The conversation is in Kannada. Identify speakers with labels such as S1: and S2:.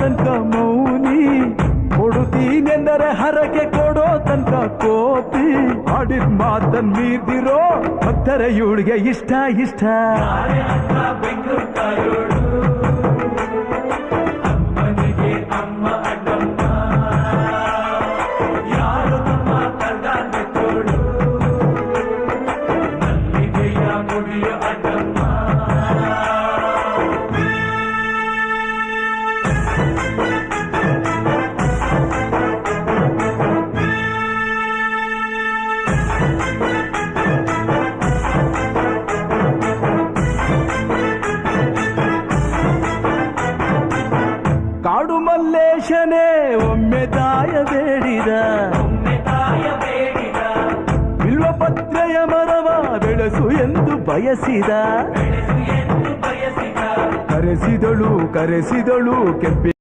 S1: ತನಕ ಮೌನಿ, ಕೊಡುತ್ತೀನೆಂದರೆ ಹರಕೆ ಕೊಡೋ ತನಕ ಕೋತಿ. ಆಡಿದ ಮಾತನ್ ಮೀದಿರೋ ಭಕ್ತರ ಇವಳಿಗೆ ಇಷ್ಟ ಇಷ್ಟ. ಅಮ್ಮನಿಗೆ ಅಮ್ಮ ಅಡ್ಡಮ್ಮ, ಯಾರು ತಮ್ಮ ಕರ್ದಾನೆ ತೋಳು, ನಲ್ಲಿಗೆಯ ಮುಡಿಯ ಅಡ್ಡಮ್ಮ. ಕಾಡು ಮಲ್ಲೇಶನೇ ಒಮ್ಮೆ ತಾಯ ಬೇಡಿದ, ಬಿಲ್ವಪತ್ರೆಯ ಮರವ ಬೆಳೆಸು ಎಂದು ಬಯಸಿದ. ಕರೆಸಿದಳು ಕರೆಸಿದಳು ಕೆಂಪಿ